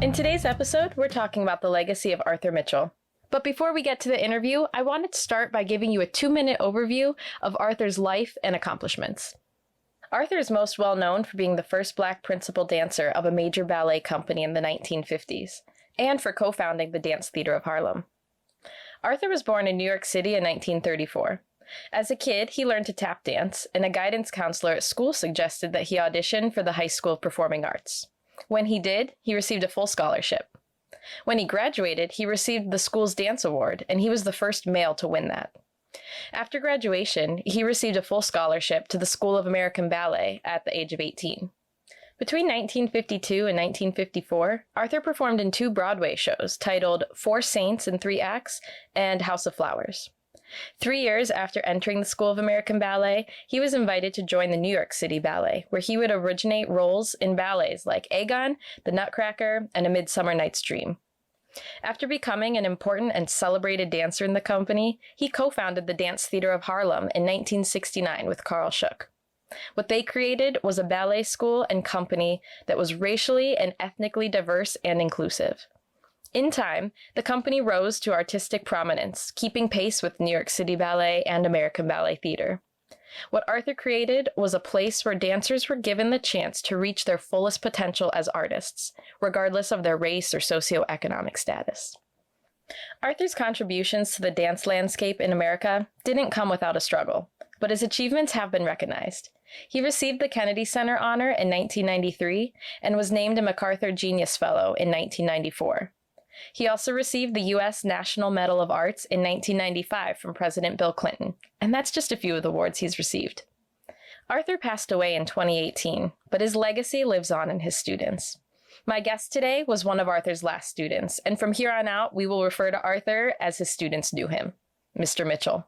In today's episode, we're talking about the legacy of Arthur Mitchell. But before we get to the interview, I wanted to start by giving you a 2-minute overview of Arthur's life and accomplishments. Arthur is most well known for being the first Black principal dancer of a major ballet company in the 1950s, and for co-founding the Dance Theater of Harlem. Arthur was born in New York City in 1934. As a kid, he learned to tap dance, and a guidance counselor at school suggested that he audition for the High School of Performing Arts. When he did, he received a full scholarship. When he graduated, he received the school's dance award, and he was the first male to win that. After graduation, he received a full scholarship to the School of American Ballet at the age of 18. Between 1952 and 1954, Arthur performed in 2 Broadway shows titled Four Saints in 3 Acts and House of Flowers. 3 years after entering the School of American Ballet, he was invited to join the New York City Ballet, where he would originate roles in ballets like Agon, The Nutcracker, and A Midsummer Night's Dream. After becoming an important and celebrated dancer in the company, he co-founded the Dance Theater of Harlem in 1969 with Carl Shook. What they created was a ballet school and company that was racially and ethnically diverse and inclusive. In time, the company rose to artistic prominence, keeping pace with New York City Ballet and American Ballet Theater. What Arthur created was a place where dancers were given the chance to reach their fullest potential as artists, regardless of their race or socioeconomic status. Arthur's contributions to the dance landscape in America didn't come without a struggle, but his achievements have been recognized. He received the Kennedy Center Honor in 1993 and was named a MacArthur Genius Fellow in 1994. He also received the U.S. National Medal of Arts in 1995 from President Bill Clinton, and that's just a few of the awards he's received. Arthur passed away in 2018, but his legacy lives on in his students. My guest today was one of Arthur's last students, and from here on out, we will refer to Arthur as his students knew him, Mr. Mitchell.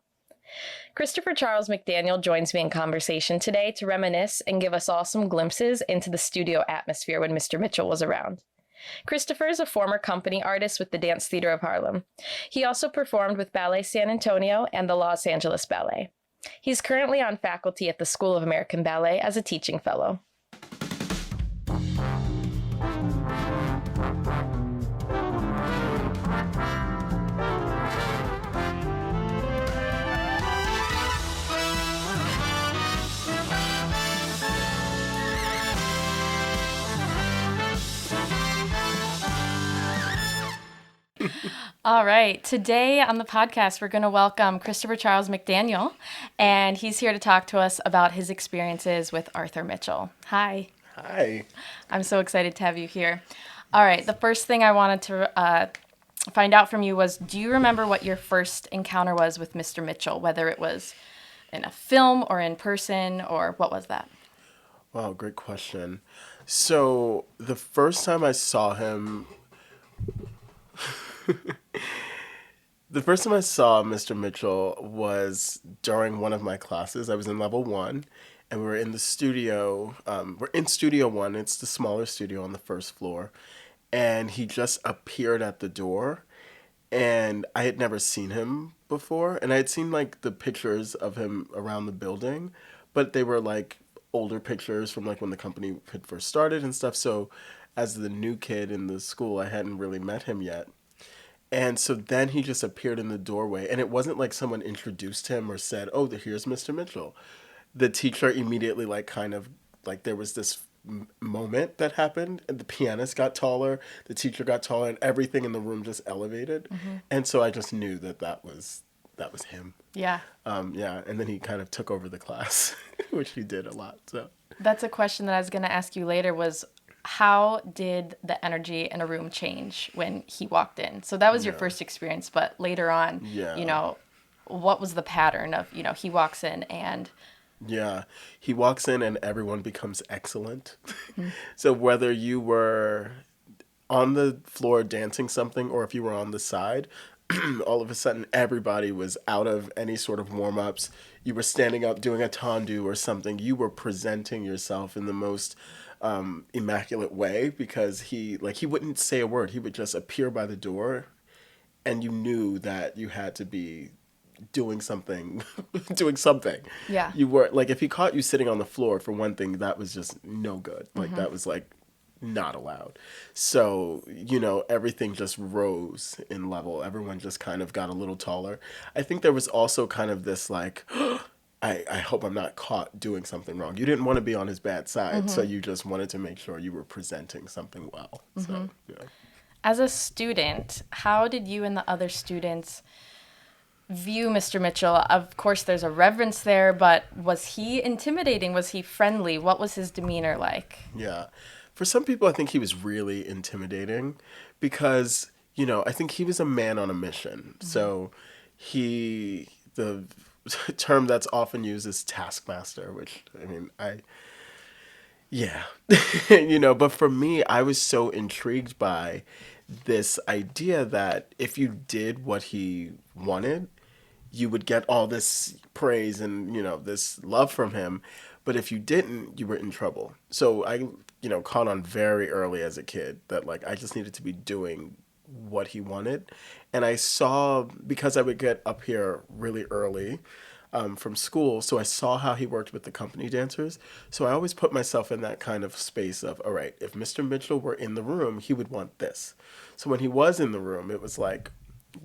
Christopher Charles McDaniel joins me in conversation today to reminisce and give us all some glimpses into the studio atmosphere when Mr. Mitchell was around. Christopher is a former company artist with the Dance Theater of Harlem. He also performed with Ballet San Antonio and the Los Angeles Ballet. He's currently on faculty at the School of American Ballet as a teaching fellow. All right. Today on the podcast, we're going to welcome Christopher Charles McDaniel, and he's here to talk to us about his experiences with Arthur Mitchell. Hi. Hi. I'm so excited to have you here. All right. The first thing I wanted to find out from you was, do you remember what your first encounter was with Mr. Mitchell, whether it was in a film or in person, or what was that? Wow, great question. So the first time I saw him... The first time I saw Mr. Mitchell was during one of my classes. I was in level 1, and we were in the studio. We're in Studio 1. It's the smaller studio on the first floor. And he just appeared at the door, and I had never seen him before. And I had seen, like, the pictures of him around the building, but they were, like, older pictures from, like, when the company had first started and stuff. So as the new kid in the school, I hadn't really met him yet. And so then he just appeared in the doorway, and it wasn't like someone introduced him or said, oh, here's Mr. Mitchell. The teacher immediately, like, kind of, like, there was this moment that happened, and the pianist got taller, the teacher got taller, and everything in the room just elevated. Mm-hmm. And so I just knew that was him. Yeah. Yeah, and then he kind of took over the class, which he did a lot, so. That's a question that I was going to ask you later was, how did the energy in a room change when he walked in? So that was your first experience, but later on, what was the pattern of, he walks in and... Yeah, he walks in and everyone becomes excellent. Mm-hmm. So whether you were on the floor dancing something or if you were on the side, all of a sudden everybody was out of any sort of warm-ups. You were standing up doing a tendu or something. You were presenting yourself in the most... immaculate way, because he wouldn't say a word. He would just appear by the door, and you knew that you had to be doing something. Yeah. You were, like, if he caught you sitting on the floor, for one thing, that was just no good. Like, that was, like, not allowed. So, you know, everything just rose in level. Everyone just kind of got a little taller. I think there was also kind of this like, I hope I'm not caught doing something wrong. You didn't want to be on his bad side, so you just wanted to make sure you were presenting something well. So, yeah. As a student, how did you and the other students view Mr. Mitchell? Of course, there's a reverence there, but was he intimidating? Was he friendly? What was his demeanor like? Yeah. For some people, I think he was really intimidating because, you know, I think he was a man on a mission. So the term that's often used is taskmaster, which, I mean, yeah. You know, but for me, I was so intrigued by this idea that if you did what he wanted, you would get all this praise and, you know, this love from him. But if you didn't, you were in trouble. So I, you know, caught on very early as a kid that like I just needed to be doing what he wanted. And I saw, because I would get up here really early from school, so I saw how he worked with the company dancers. So I always put myself in that kind of space of, all right, if Mr. Mitchell were in the room, he would want this. So when he was in the room, it was like,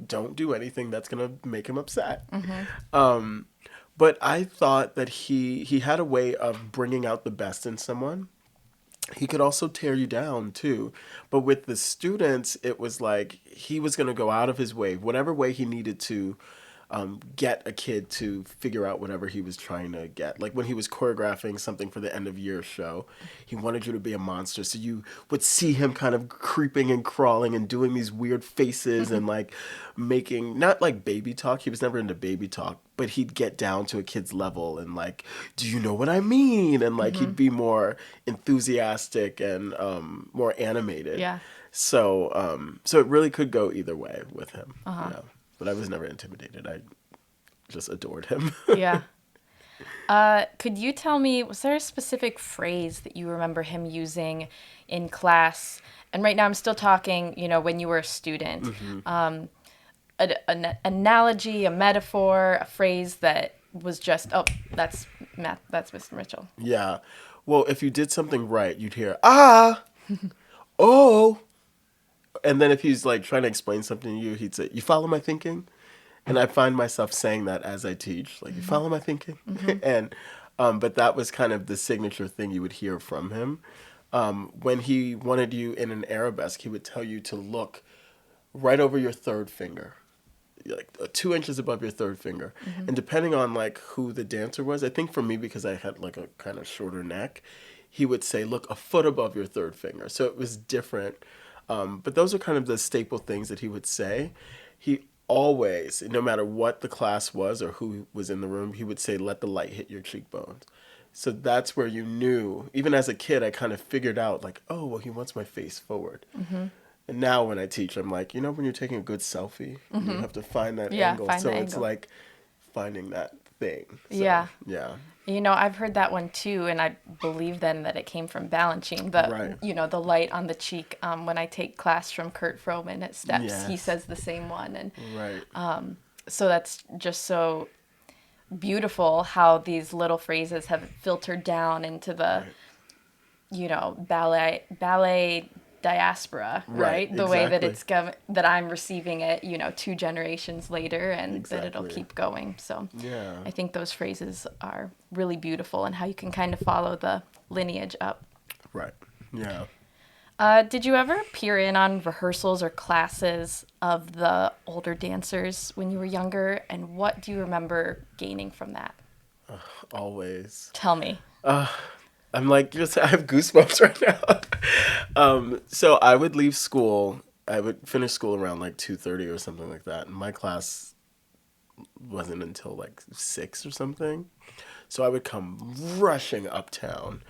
don't do anything that's going to make him upset. But I thought that he had a way of bringing out the best in someone. He could also tear you down too. But with the students, it was like he was going to go out of his way, whatever way he needed to get a kid to figure out whatever he was trying to get. Like when he was choreographing something for the end of year show, he wanted you to be a monster. So you would see him kind of creeping and crawling and doing these weird faces and like making, not like baby talk. He was never into baby talk, but he'd get down to a kid's level and like, do you know what I mean? And like he'd be more enthusiastic and more animated. Yeah. So it really could go either way with him. Yeah. But I was never intimidated. I just adored him. Yeah. Could you tell me, was there a specific phrase that you remember him using in class? And right now I'm still talking, you know, when you were a student. An analogy, a metaphor, a phrase that was just, oh, that's Mr. Mitchell. Yeah. Well, if you did something right, you'd hear, ah, oh. And then if he's like trying to explain something to you, he'd say, you follow my thinking? And I find myself saying that as I teach, like, you follow my thinking? And, but that was kind of the signature thing you would hear from him. When he wanted you in an arabesque, he would tell you to look right over your third finger, like 2 inches above your third finger. And depending on like who the dancer was, I think for me, because I had like a kind of shorter neck, he would say, look a foot above your third finger. So it was different. But those are kind of the staple things that he would say. He always, no matter what the class was or who was in the room, he would say, let the light hit your cheekbones. So that's where you knew, even as a kid, I kind of figured out like, oh, well, he wants my face forward. And now when I teach, I'm like, you know, when you're taking a good selfie, you have to find that angle. So it's like finding that thing. So, Yeah. Yeah. You know, I've heard that one too, and I believe then that it came from Balanchine, you know, the light on the cheek. When I take class from Kurt Froman at Steps, he says the same one. And so that's just so beautiful how these little phrases have filtered down into the, you know, ballet diaspora, right? The way that it's that I'm receiving it, you know, 2 generations later, and that it'll keep going. So I think those phrases are really beautiful, and how you can kind of follow the lineage up. Right. Yeah. Did you ever peer in on rehearsals or classes of the older dancers when you were younger, and what do you remember gaining from that? Always. Tell me. I'm like, just I have goosebumps right now. So I would leave school. I would finish school around like 2:30 or something like that. And my class wasn't until like 6 or something. So I would come rushing uptown.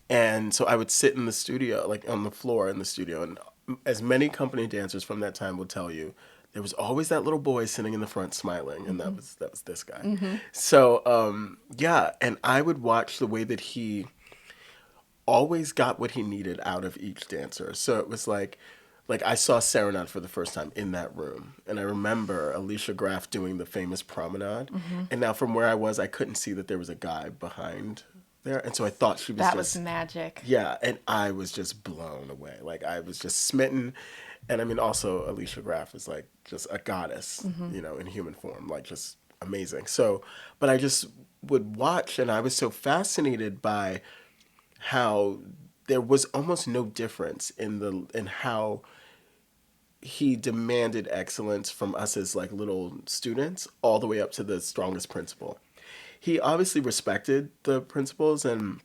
And so I would sit in the studio, like on the floor in the studio. And as many company dancers from that time will tell you, there was always that little boy sitting in the front smiling. And that was this guy. So, yeah. And I would watch the way that he always got what he needed out of each dancer. So it was like I saw Serenade for the first time in that room. And I remember Alicia Graff doing the famous promenade. And now from where I was, I couldn't see that there was a guy behind there. And so I thought she was That just, was magic. yeah, and I was just blown away. Like I was just smitten. And I mean, also Alicia Graff is like just a goddess, you know, in human form, like just amazing. So, but I just would watch, and I was so fascinated by how there was almost no difference in how he demanded excellence from us as like little students all the way up to the strongest principal. He obviously respected the principals, and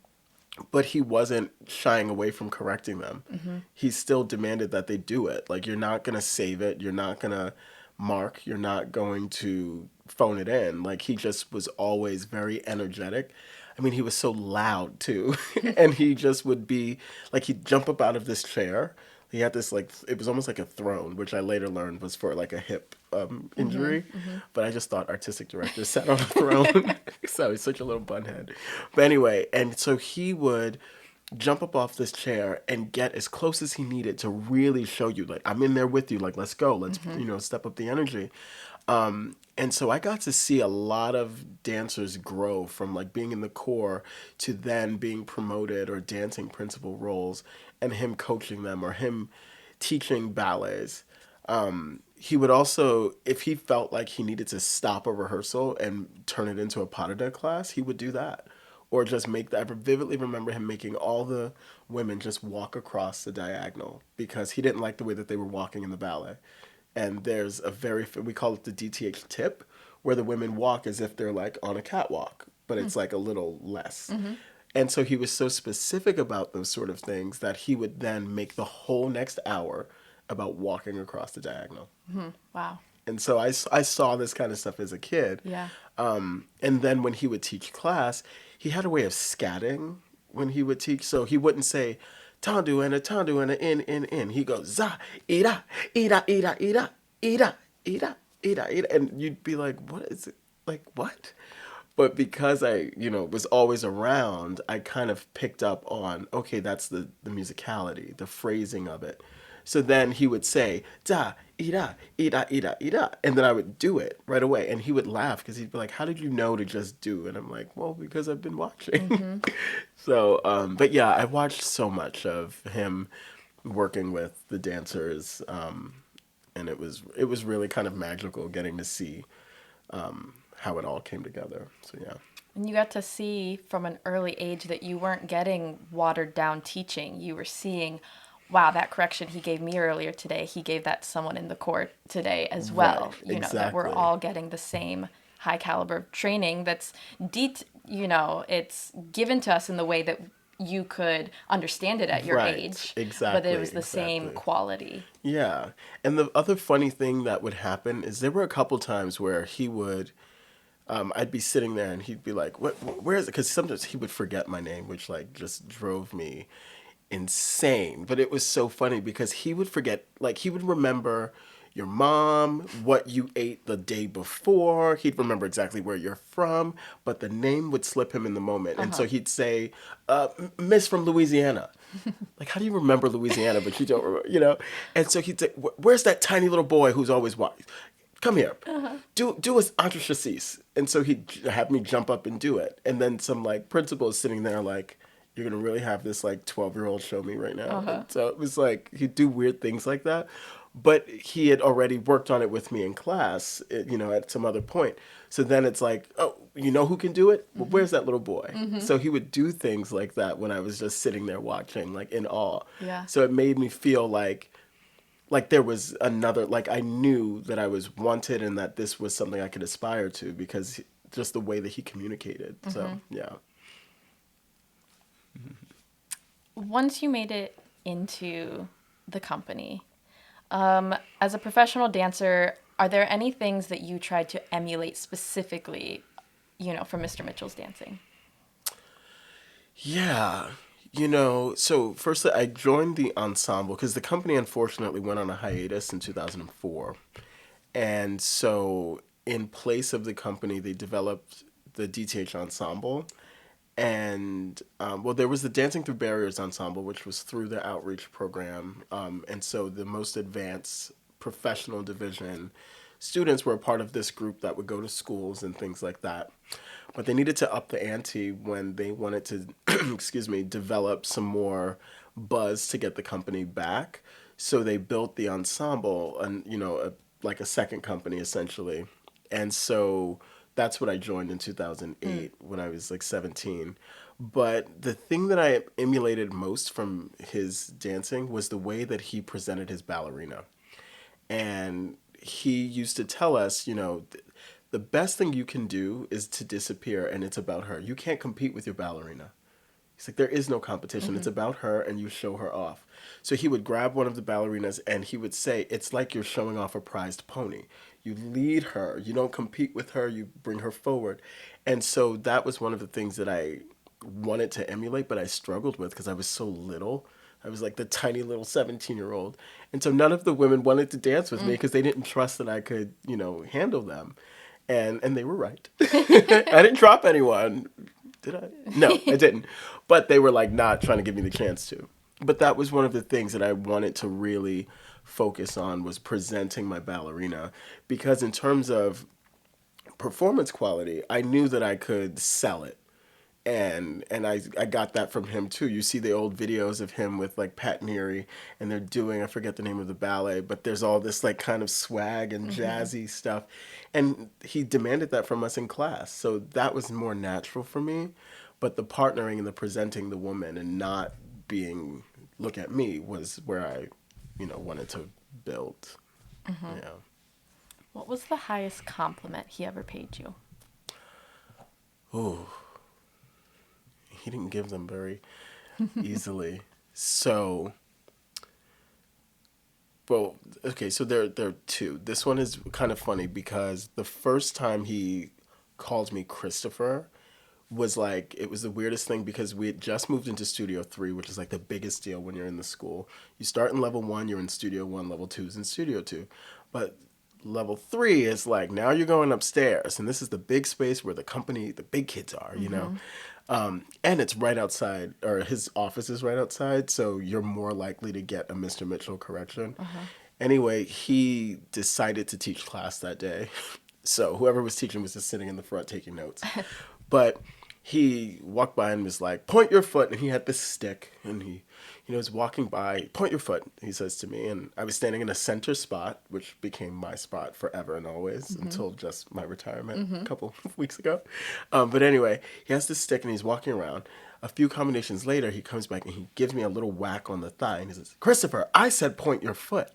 but he wasn't shying away from correcting them. He still demanded that they do it. Like, you're not going to save it, you're not going to mark, you're not going to phone it in. Like, he just was always very energetic. I mean, he was so loud too. And he just would be like, he'd jump up out of this chair. He had this like, it was almost like a throne, which I later learned was for like a hip injury. But I just thought artistic directors sat on a throne. So he's such a little bunhead. But anyway, and so he would jump up off this chair and get as close as he needed to really show you, like, I'm in there with you. Like, let's go. Let's, you know, step up the energy. And so I got to see a lot of dancers grow from like being in the core to then being promoted or dancing principal roles, and him coaching them or him teaching ballets. He would also, if he felt like he needed to stop a rehearsal and turn it into a pas de deux class, he would do that. Or just make that. I vividly remember him making all the women just walk across the diagonal because he didn't like the way that they were walking in the ballet. And there's a we call it the DTH tip, where the women walk as if they're like on a catwalk, but it's like a little less. And so he was so specific about those sort of things that he would then make the whole next hour about walking across the diagonal. Wow. And so I saw this kind of stuff as a kid. Yeah. And then when he would teach class, he had a way of scatting when he would teach. So he wouldn't say, tandu and a in. He goes, za, ira, ira, ira, ira, ira, ira, ira, ira. And you'd be like, what is it? Like, what? But because I, you know, was always around, I kind of picked up on, okay, that's the musicality, the phrasing of it. So then he would say, da, ira, ira, ira, ira. And then I would do it right away. And he would laugh because he'd be like, how did you know to just do? And I'm like, well, because I've been watching. So, but yeah, I watched so much of him working with the dancers. And it was really kind of magical getting to see how it all came together. So, yeah. And you got to see from an early age that you weren't getting watered down teaching. You were seeing, wow, that correction he gave me earlier today, he gave that to someone in the court today as well. Right, you know, that we're exactly. all getting the same high caliber training that's you know, it's given to us in the way that you could understand it at your Right, age. exactly, But it was the same exactly. quality. Yeah. And the other funny thing that would happen is there were a couple times where he would, I'd be sitting there and he'd be like, where is it? Because sometimes he would forget my name, which like just drove me insane. But it was so funny because he would forget, like he would remember your mom, what you ate the day before. He'd remember exactly where you're from, but the name would slip him in the moment. And so he'd say, Miss from Louisiana. Like, how do you remember Louisiana, but you don't remember, you know? And so he'd say, where's that tiny little boy who's always white? Come here. Do his entrechassis. And so he'd have me jump up and do it. And then some like principal is sitting there like, you're going to really have this like 12-year-old show me right now. And so it was like, he'd do weird things like that. But he had already worked on it with me in class, you know, at some other point. So then it's like, oh, you know who can do it? Well, where's that little boy? So he would do things like that when I was just sitting there watching, like in awe. Yeah. So it made me feel like there was another, like I knew that I was wanted and that this was something I could aspire to because just the way that he communicated. So, yeah. Once you made it into the company, as a professional dancer, are there any things that you tried to emulate specifically, you know, from Mr. Mitchell's dancing? Yeah. You know, so firstly, I joined the ensemble because the company unfortunately went on a hiatus in 2004. And so in place of the company, they developed the DTH ensemble. And, well, there was the Dancing Through Barriers ensemble, which was through the outreach program. And so the most advanced professional division students were a part of this group that would go to schools and things like that. But they needed to up the ante when they wanted to, excuse me, develop some more buzz to get the company back. So they built the ensemble and, like a second company essentially. And so that's what I joined in 2008 when I was like 17. But the thing that I emulated most from his dancing was the way that he presented his ballerina. And he used to tell us, the best thing you can do is to disappear and it's about her. You can't compete with your ballerina. He's like, there is no competition. It's about her and you show her off. So he would grab one of the ballerinas and he would say, it's like you're showing off a prized pony. You lead her. You don't compete with her. You bring her forward. And so that was one of the things that I wanted to emulate, but I struggled with because I was so little. I was like the tiny little 17-year-old. And so none of the women wanted to dance with me because they didn't trust that I could, handle them. And they were right. I didn't drop anyone. Did I? No, I didn't. But they were like not trying to give me the chance to. But that was one of the things that I wanted to really focus on was presenting my ballerina. Because in terms of performance quality, I knew that I could sell it. And I got that from him too. You see the old videos of him with like Pat Neary and they're doing, I forget the name of the ballet, but there's all this like kind of swag and jazzy stuff. And he demanded that from us in class. So that was more natural for me. But the partnering and the presenting the woman and not being, look at me, was where I, wanted to build. Yeah. What was the highest compliment he ever paid you? Ooh. He didn't give them very easily. So, well, okay, so there are two. This one is kind of funny because the first time he called me Christopher was like, it was the weirdest thing because we had just moved into Studio 3, which is like the biggest deal when you're in the school. You start in level 1, you're in Studio 1, level 2 is in Studio 2. But level 3 is like, now you're going upstairs, and this is the big space where the big kids are, and it's right outside, or his office is right outside, so you're more likely to get a Mr. Mitchell correction. Anyway, he decided to teach class that day. So whoever was teaching was just sitting in the front taking notes. But he walked by and was like, point your foot. And he had this stick and he, was walking by, point your foot, he says to me. And I was standing in a center spot, which became my spot forever and always until just my retirement a couple of weeks ago. But anyway, he has this stick and he's walking around. A few combinations later, he comes back and he gives me a little whack on the thigh. And he says, Christopher, I said point your foot.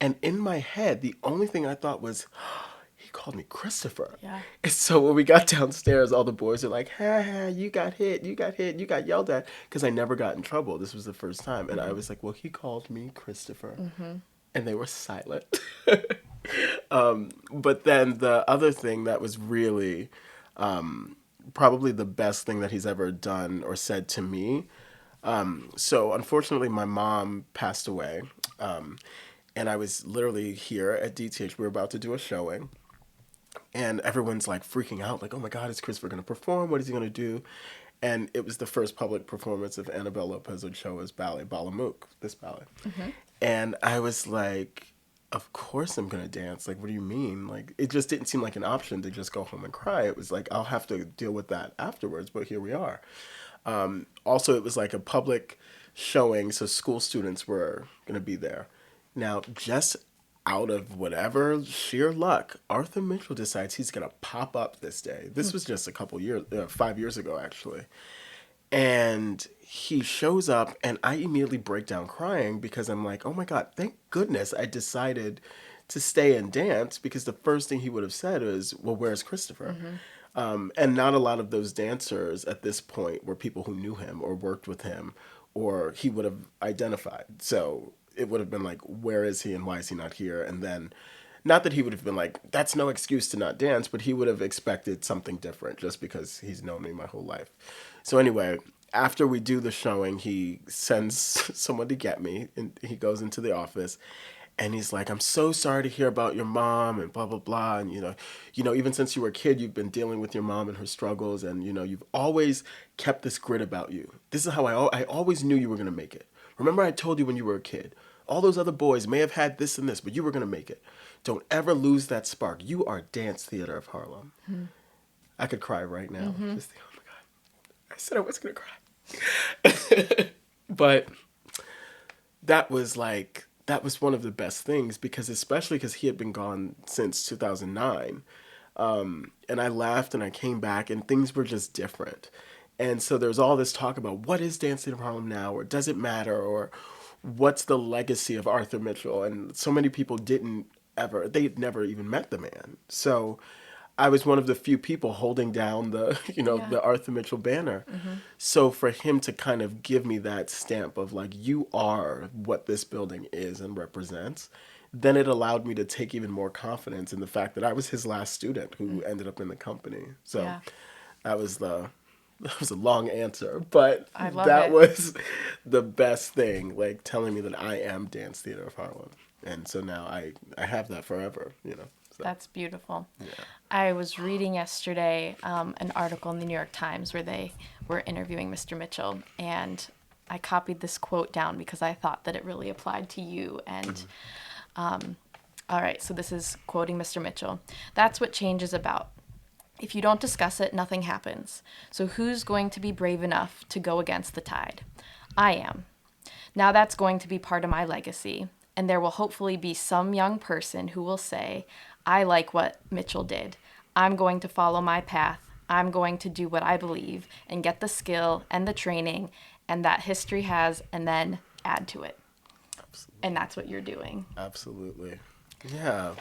And in my head, the only thing I thought was, he called me Christopher. Yeah. And so when we got downstairs, all the boys are like, ha, ha, you got hit, you got yelled at. Because I never got in trouble. This was the first time. And I was like, well, he called me Christopher. And they were silent. But then the other thing that was really probably the best thing that he's ever done or said to me. So unfortunately, my mom passed away. And I was literally here at DTH. We were about to do a showing. And everyone's like freaking out, like, oh my God, is Christopher going to perform? What is he going to do? And it was the first public performance of Annabelle Lopez Ochoa's ballet, Balamook, this ballet. And I was like, of course I'm going to dance. Like, what do you mean? Like, it just didn't seem like an option to just go home and cry. It was like, I'll have to deal with that afterwards, but here we are. Also, it was like a public showing, so school students were going to be there. Now, just out of whatever sheer luck, Arthur Mitchell decides he's going to pop up this day. This was just 5 years ago, actually. And he shows up, and I immediately break down crying because I'm like, oh my God, thank goodness I decided to stay and dance, because the first thing he would have said is, well, where's Christopher? And not a lot of those dancers at this point were people who knew him or worked with him or he would have identified. So it would have been like, where is he and why is he not here? And then, not that he would have been like, that's no excuse to not dance, but he would have expected something different just because he's known me my whole life. So anyway, after we do the showing, he sends someone to get me, and he goes into the office, and he's like, I'm so sorry to hear about your mom and blah, blah, blah. And, even since you were a kid, you've been dealing with your mom and her struggles. And, you've always kept this grit about you. This is how I always knew you were going to make it. Remember I told you when you were a kid, all those other boys may have had this and this, but you were going to make it. Don't ever lose that spark. You are Dance Theater of Harlem. I could cry right now. Just think, oh my God. I said I was going to cry. But that was one of the best things, because especially because he had been gone since 2009. And I left and I came back and things were just different. And so there's all this talk about what is Dance Theater of Harlem now, or does it matter, or what's the legacy of Arthur Mitchell? And so many people they'd never even met the man. So I was one of the few people holding down the Arthur Mitchell banner. So for him to kind of give me that stamp of like, you are what this building is and represents, then it allowed me to take even more confidence in the fact that I was his last student who ended up in the company. So that was a long answer, but that was the best thing, like telling me that I am Dance Theater of Harlem. And so now I have that forever, So. That's beautiful. Yeah. I was reading yesterday an article in the New York Times where they were interviewing Mr. Mitchell, and I copied this quote down because I thought that it really applied to you. And all right, so this is quoting Mr. Mitchell. "That's what change is about. If you don't discuss it, nothing happens. So who's going to be brave enough to go against the tide? I am. Now that's going to be part of my legacy. And there will hopefully be some young person who will say, I like what Mitchell did. I'm going to follow my path. I'm going to do what I believe and get the skill and the training and that history has, and then add to it." Absolutely. And that's what you're doing. Absolutely. Yeah.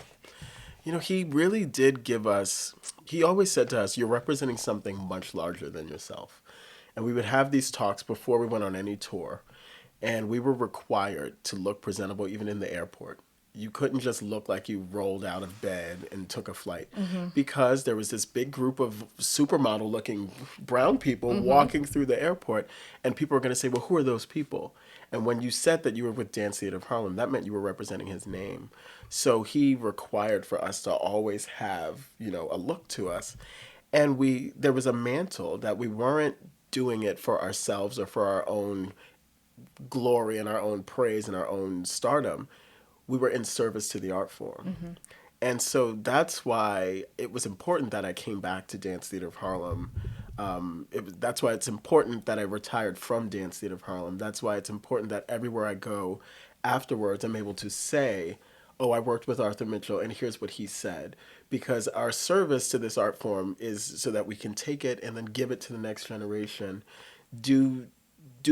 He really did he always said to us, you're representing something much larger than yourself. And we would have these talks before we went on any tour. And we were required to look presentable even in the airport. You couldn't just look like you rolled out of bed and took a flight, because there was this big group of supermodel looking brown people walking through the airport, and people were going to say, well, who are those people? And when you said that you were with Dance Theater of Harlem, that meant you were representing his name. So he required for us to always have, a look to us. And there was a mantle that we weren't doing it for ourselves or for our own glory and our own praise and our own stardom. We were in service to the art form. And so that's why it was important that I came back to Dance Theater of Harlem. That's why it's important that I retired from Dance Theater of Harlem. That's why it's important that everywhere I go afterwards, I'm able to say, oh, I worked with Arthur Mitchell and here's what he said. Because our service to this art form is so that we can take it and then give it to the next generation, do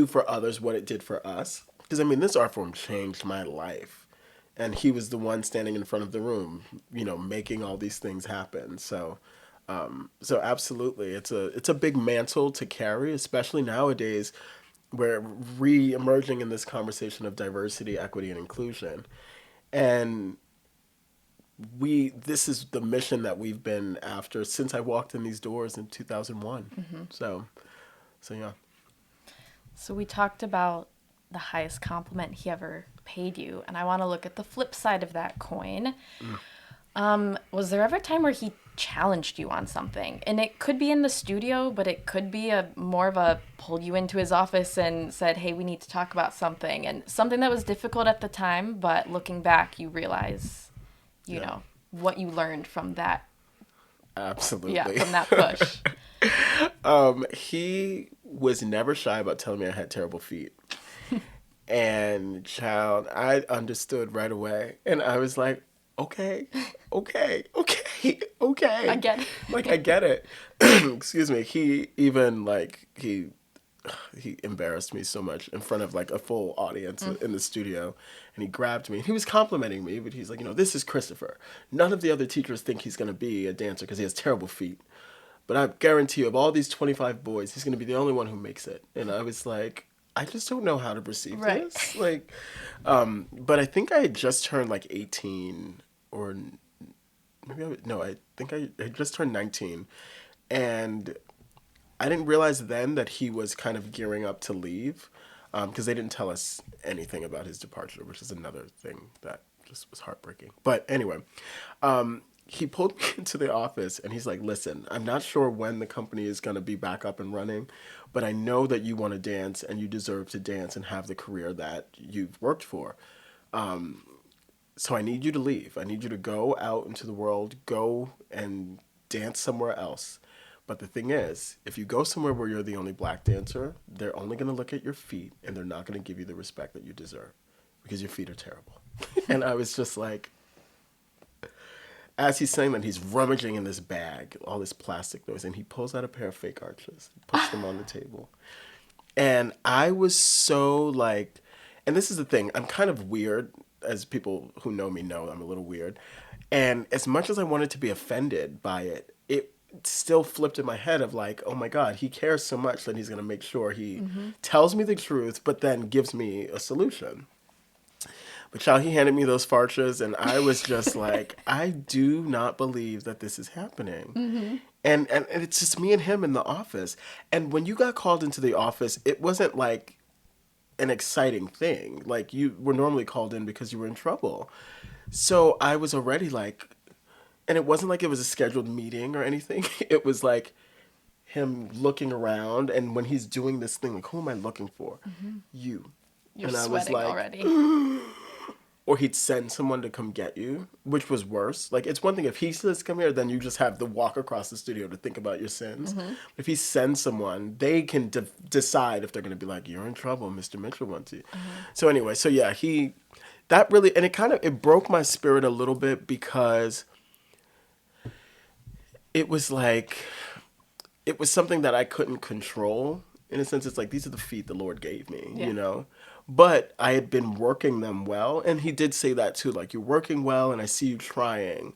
for others what it did for us. Because, this art form changed my life. And he was the one standing in front of the room, making all these things happen. So absolutely, it's a big mantle to carry, especially nowadays. We're re-emerging in this conversation of diversity, equity, and inclusion. And this is the mission that we've been after since I walked in these doors in 2001. So yeah. So we talked about the highest compliment he ever paid you, and I want to look at the flip side of that coin. Was there ever a time where he challenged you on something? And it could be in the studio, but it could be more of a pulled you into his office and said, hey, we need to talk about something, and something that was difficult at the time, but looking back, you realize, you know, what you learned from that. Absolutely. Yeah, from that push. He was never shy about telling me I had terrible feet. And child, I understood right away. And I was like, okay. I get it. I get it. Excuse me. He even he embarrassed me so much in front of a full audience in the studio. And he grabbed me. He was complimenting me, but he's like, this is Christopher. None of the other teachers think he's going to be a dancer because he has terrible feet. But I guarantee you, of all these 25 boys, he's going to be the only one who makes it. And I was like, I just don't know how to perceive this. But I think I had just turned 18, or maybe I think I had just turned 19. And I didn't realize then that he was kind of gearing up to leave, because they didn't tell us anything about his departure, which is another thing that just was heartbreaking. But anyway, he pulled me into the office and he's like, listen, I'm not sure when the company is going to be back up and running, but I know that you want to dance and you deserve to dance and have the career that you've worked for. So I need you to leave. I need you to go out into the world, go and dance somewhere else. But the thing is, if you go somewhere where you're the only black dancer, they're only going to look at your feet and they're not going to give you the respect that you deserve because your feet are terrible. And I was just like, as he's saying that, he's rummaging in this bag, all this plastic noise, and he pulls out a pair of fake arches, puts them on the table. And I was so like, and this is the thing, I'm kind of weird, as people who know me know, I'm a little weird. And as much as I wanted to be offended by it, it still flipped in my head of like, oh my God, he cares so much that he's going to make sure he tells me the truth, but then gives me a solution. But child, he handed me those farchas, and I was just like, I do not believe that this is happening. And it's just me and him in the office. And when you got called into the office, it wasn't like an exciting thing. Like, you were normally called in because you were in trouble. So I was already like, and it wasn't like it was a scheduled meeting or anything. It was like him looking around, and when he's doing this thing, like, who am I looking for? You. You're and I sweating was like, already. or he'd send someone to come get you, which was worse. Like, it's one thing if he says, come here, then you just have to walk across the studio to think about your sins. If he sends someone, they can decide if they're going to be like, you're in trouble, Mr. Mitchell wants you. So anyway, so yeah, that really, and it broke my spirit a little bit because it was like, it was something that I couldn't control. In a sense, it's like, these are the feet the Lord gave me, you know? But I had been working them well. And he did say that too, like, you're working well and I see you trying.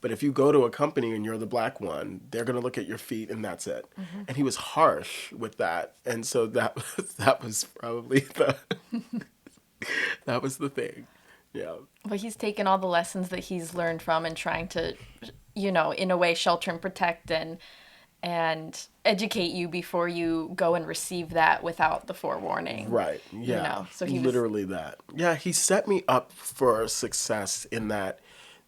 But if you go to a company and you're the black one, they're going to look at your feet and that's it. And he was harsh with that. And so that was probably that was the thing. Yeah. Well, he's taken all the lessons that he's learned from and trying to, in a way, shelter and protect and educate you before you go and receive that without the forewarning. Right. Yeah. So he literally that. Yeah, he set me up for success in that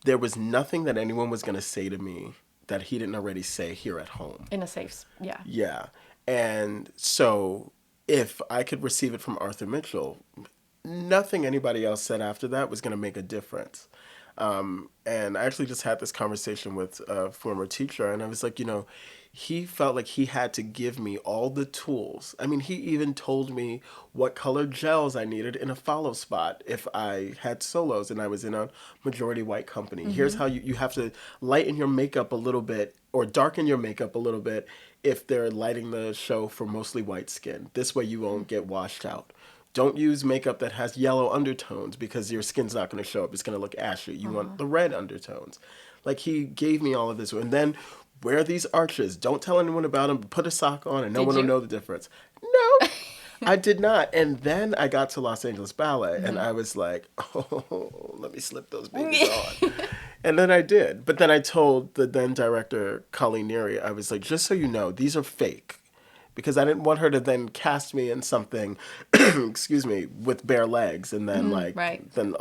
there was nothing that anyone was going to say to me that he didn't already say here at home. In a safe, yeah. Yeah. And so if I could receive it from Arthur Mitchell, nothing anybody else said after that was going to make a difference. And I actually just had this conversation with a former teacher, and I was like, he felt like he had to give me all the tools. I mean, he even told me what color gels I needed in a follow spot if I had solos and I was in a majority white company. Here's how you have to lighten your makeup a little bit or darken your makeup a little bit if they're lighting the show for mostly white skin. This way you won't get washed out. Don't use makeup that has yellow undertones because your skin's not going to show up. It's going to look ashy. You want the red undertones. Like, he gave me all of this. And then wear these arches. Don't tell anyone about them. Put a sock on and no one will know the difference. No, I did not. And then I got to Los Angeles Ballet and I was like, oh, let me slip those babies on. And then I did. But then I told the then director, Colleen Neary, I was like, just so you know, these are fake. Because I didn't want her to then cast me in something, excuse me, with bare legs, and then then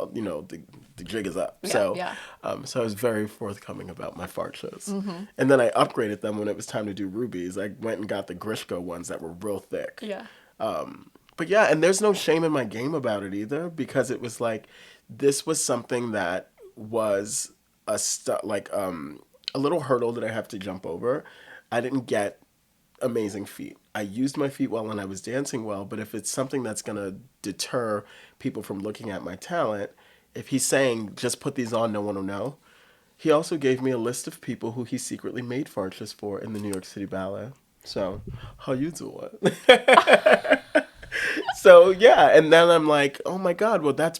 the jig is up. So I was very forthcoming about my fart shows, and then I upgraded them when it was time to do rubies. I went and got the Grishko ones that were real thick. Yeah. But yeah, and there's no shame in my game about it either, because it was like this was something that was a little hurdle that I have to jump over. I didn't get amazing feet. I used my feet well and I was dancing well, but if it's something that's going to deter people from looking at my talent, if he's saying, just put these on, no one will know, he also gave me a list of people who he secretly made farches for in the New York City Ballet. So, how you doing? So, yeah, and then I'm like, oh my God, well, that's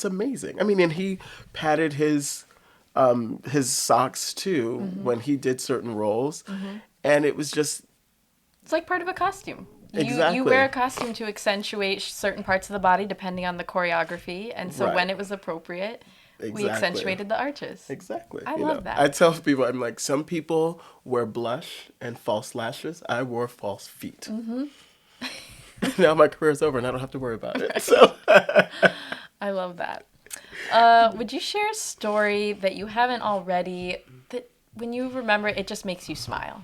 amazing. I mean, and he patted his socks too when he did certain roles, and it was just... It's like part of a costume. Exactly. You wear a costume to accentuate certain parts of the body depending on the choreography. And so when it was appropriate, we accentuated the arches. Exactly. I love that. I tell people, I'm like, some people wear blush and false lashes. I wore false feet. Now my career's over and I don't have to worry about it. So I love that. Would you share a story that you haven't already, that when you remember it just makes you smile?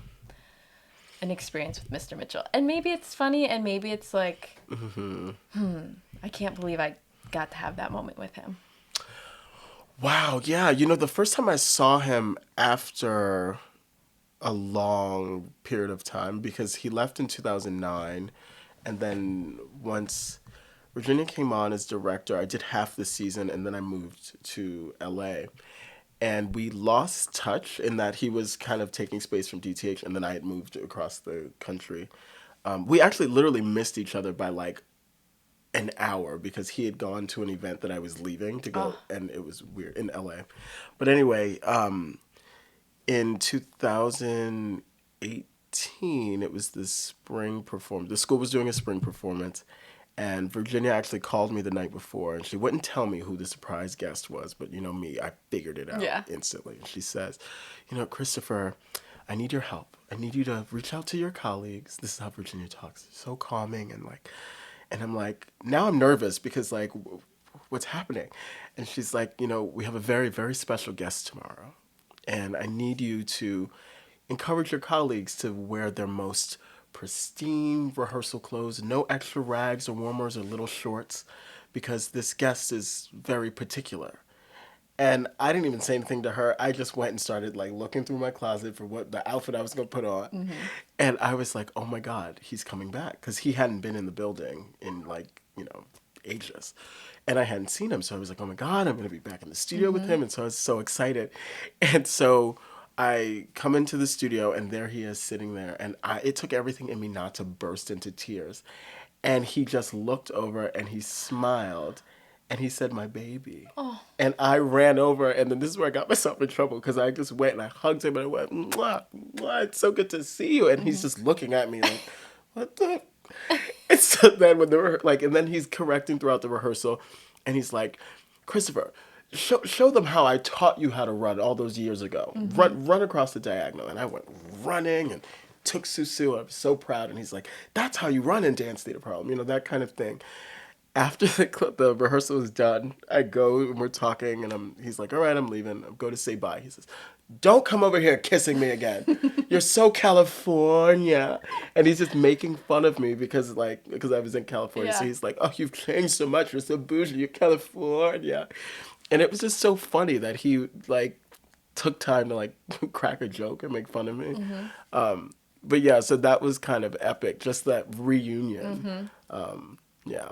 An experience with Mr. Mitchell. And maybe it's funny and maybe it's like, I can't believe I got to have that moment with him. Wow, yeah. The first time I saw him after a long period of time, because he left in 2009, and then once Virginia came on as director, I did half the season, and then I moved to LA. And we lost touch in that he was kind of taking space from DTH, and then I had moved across the country. We actually literally missed each other by like an hour because he had gone to an event that I was leaving to go, and it was weird in LA. But anyway, in 2018, it was the spring performance. The school was doing a spring performance, and Virginia actually called me the night before, and she wouldn't tell me who the surprise guest was, but me, I figured it out instantly. And she says, Christopher, I need your help. I need you to reach out to your colleagues. This is how Virginia talks. So calming and like, and I'm like, now I'm nervous because like, what's happening? And she's like, we have a very, very special guest tomorrow. And I need you to encourage your colleagues to wear their most pristine rehearsal clothes, no extra rags or warmers or little shorts, because this guest is very particular. And I didn't even say anything to her. I just went and started like looking through my closet for what the outfit I was going to put on. Mm-hmm. And I was like, oh my God, he's coming back. Because he hadn't been in the building in like, ages. And I hadn't seen him. So I was like, oh my God, I'm going to be back in the studio with him. And so I was so excited. And so I come into the studio and there he is sitting there. And it took everything in me not to burst into tears. And he just looked over and he smiled. And he said, my baby. Oh. And I ran over, and then this is where I got myself in trouble, because I just went and I hugged him, and I went, mwah, mwah, it's so good to see you. And he's just looking at me like, what the? And so then when and then he's correcting throughout the rehearsal, and he's like, Christopher, show them how I taught you how to run all those years ago. Mm-hmm. Run across the diagonal. And I went running and took Susu. I was so proud. And he's like, that's how you run in dance theater problem, that kind of thing. After the rehearsal is done, I go and we're talking, and he's like, all right, I'm leaving. I go to say bye. He says, don't come over here kissing me again. You're so California. And he's just making fun of me because I was in California. Yeah. So he's like, oh, you've changed so much. You're so bougie. You're California. And it was just so funny that he like took time to like crack a joke and make fun of me. Mm-hmm. But yeah, so that was kind of epic. Just that reunion. Mm-hmm. Yeah.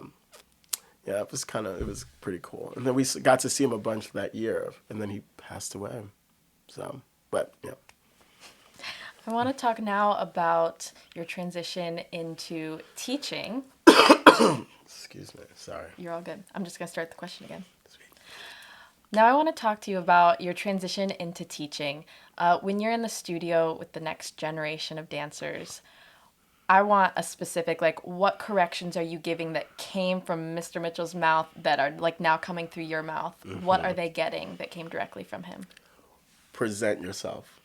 Yeah, it was pretty cool. And then we got to see him a bunch that year, and then he passed away. So, but, yeah. I want to talk now about your transition into teaching. Excuse me, sorry. You're all good. I'm just going to start the question again. Sweet. Now I want to talk to you about your transition into teaching. When you're in the studio with the next generation of dancers, I want a specific, like, what corrections are you giving that came from Mr. Mitchell's mouth that are, like, now coming through your mouth? Mm-hmm. What are they getting that came directly from him? Present yourself.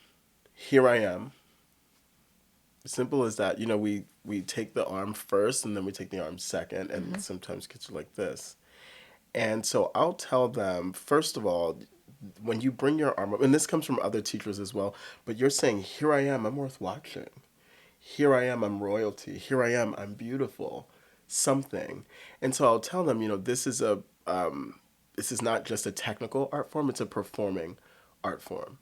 Here I am. Simple as that. We take the arm first, and then we take the arm second, and mm-hmm. sometimes kids are like this. And so I'll tell them, first of all, when you bring your arm up, and this comes from other teachers as well, but you're saying, here I am, I'm worth watching. Here I am, I'm royalty. Here I am, I'm beautiful. Something. And so I'll tell them, this is not just a technical art form, it's a performing art form.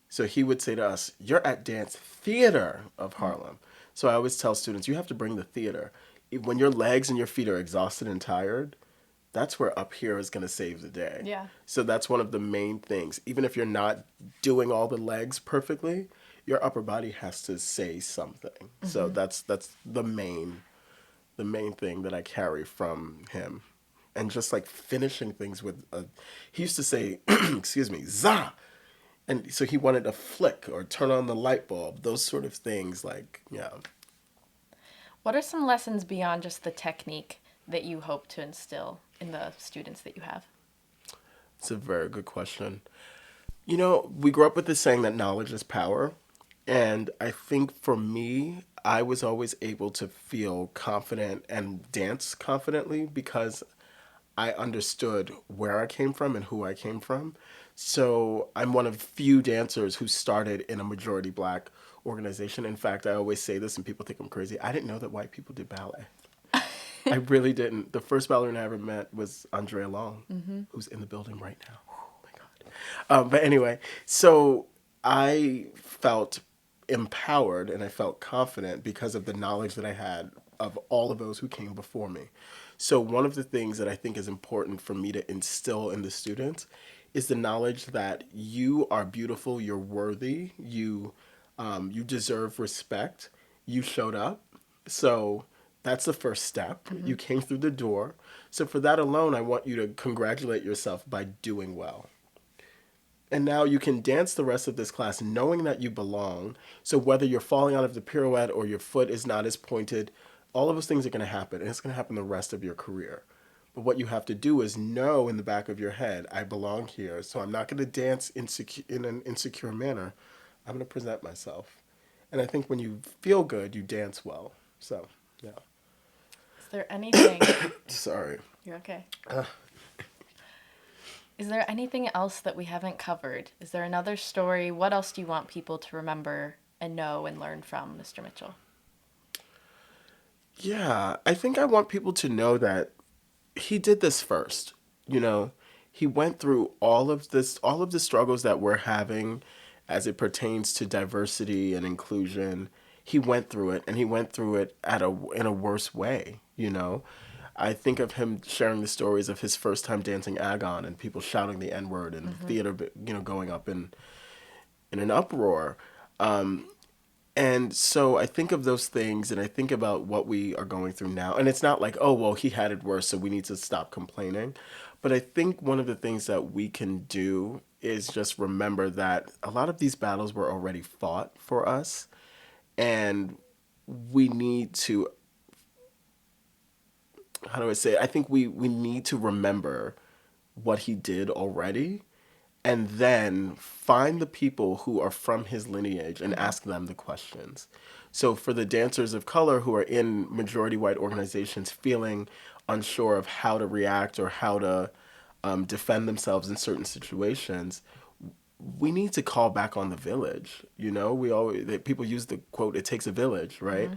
So he would say to us, you're at Dance Theater of Harlem. So I always tell students, you have to bring the theater. When your legs and your feet are exhausted and tired, that's where up here is going to save the day. Yeah. So that's one of the main things. Even if you're not doing all the legs perfectly, your upper body has to say something. Mm-hmm. So that's the main thing that I carry from him. And just like finishing things with he used to say, excuse me, za. And so he wanted to flick or turn on the light bulb, those sort of things, like, yeah. What are some lessons beyond just the technique that you hope to instill in the students that you have? It's a very good question. We grew up with this saying that knowledge is power. And I think for me, I was always able to feel confident and dance confidently because I understood where I came from and who I came from. So I'm one of few dancers who started in a majority Black organization. In fact, I always say this and people think I'm crazy. I didn't know that white people did ballet. I really didn't. The first ballerina I ever met was Andrea Long, mm-hmm. who's in the building right now. Oh, my God. But anyway, so I felt empowered and I felt confident because of the knowledge that I had of all of those who came before me. So one of the things that I think is important for me to instill in the students is the knowledge that you are beautiful, you're worthy, you deserve respect, you showed up. So that's the first step. You came through the door. So for that alone, I want you to congratulate yourself by doing well. And now you can dance the rest of this class knowing that you belong. So whether you're falling out of the pirouette or your foot is not as pointed, all of those things are going to happen. And it's going to happen the rest of your career. But what you have to do is know in the back of your head, I belong here. So I'm not going to dance in an insecure manner. I'm going to present myself. And I think when you feel good, you dance well. So, yeah. Is there anything... Sorry. You're okay. Is there anything else that we haven't covered? Is there another story? What else do you want people to remember and know and learn from Mr. Mitchell? Yeah, I think I want people to know that he did this first. You know, he went through all of the struggles that we're having as it pertains to diversity and inclusion. He went through it, and he went through it in a worse way, you know. I think of him sharing the stories of his first time dancing Agon and people shouting the N-word and the theater, you know, going up in an uproar. And so I think of those things and I think about what we are going through now. And it's not like, oh, well, he had it worse, so we need to stop complaining. But I think one of the things that we can do is just remember that a lot of these battles were already fought for us. And we need to, how do I say it? I think we need to remember what he did already and then find the people who are from his lineage and ask them the questions. So for the dancers of color who are in majority white organizations feeling unsure of how to react or how to defend themselves in certain situations, we need to call back on the village. You know, people use the quote, it takes a village, right?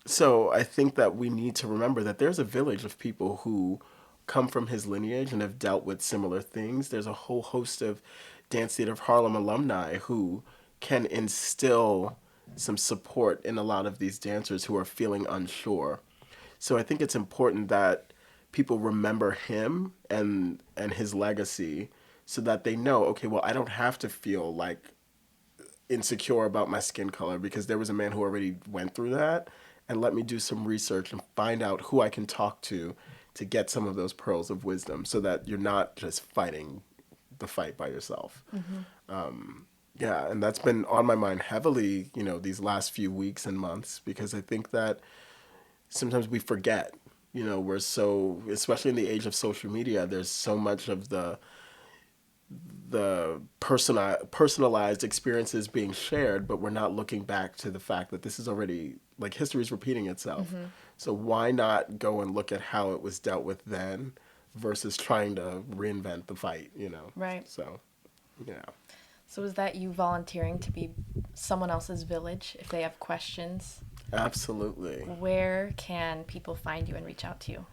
So I think that we need to remember that there's a village of people who come from his lineage and have dealt with similar things. There's a whole host of Dance Theater of Harlem alumni who can instill some support in a lot of these dancers who are feeling unsure. So I think it's important that people remember him and his legacy so that they know, okay, well, I don't have to feel like insecure about my skin color because there was a man who already went through that. And let me do some research and find out who I can talk to get some of those pearls of wisdom so that you're not just fighting the fight by yourself. Yeah, and that's been on my mind heavily, you know, these last few weeks and months, because I think that sometimes we forget, you know, we're so, especially in the age of social media, there's so much of the personalized experiences being shared, but we're not looking back to the fact that this is already, like, history is repeating itself. So why not go and look at how it was dealt with then versus trying to reinvent the fight, you know? Right. So, yeah. So is that you volunteering to be someone else's village if they have questions? Absolutely. Where can people find you and reach out to you?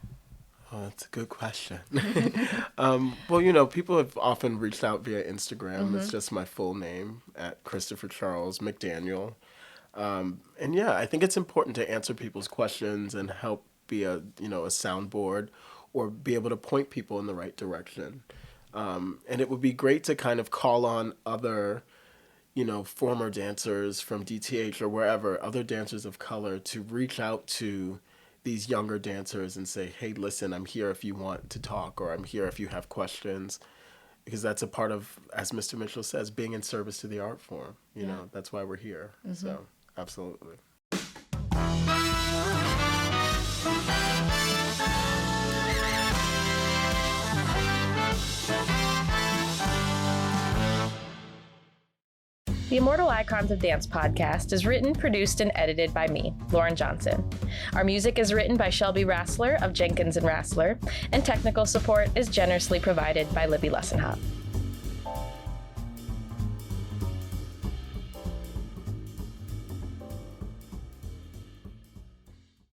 Oh, that's a good question. Well, you know, people have often reached out via Instagram. It's just my full name at Christopher Charles McDaniel. And yeah, I think it's important to answer people's questions and help be a soundboard or be able to point people in the right direction. And it would be great to kind of call on other, you know, former dancers from DTH or wherever, other dancers of color, to reach out to these younger dancers and say, hey, listen, I'm here if you want to talk, or I'm here if you have questions, because that's a part of, as Mr. Mitchell says, being in service to the art form. You know, that's why we're here. So, absolutely. The Immortal Icons of Dance podcast is written, produced, and edited by me, Lauren Johnson. Our music is written by Shelby Rassler of Jenkins and Rassler, and technical support is generously provided by Libby Lessenhop.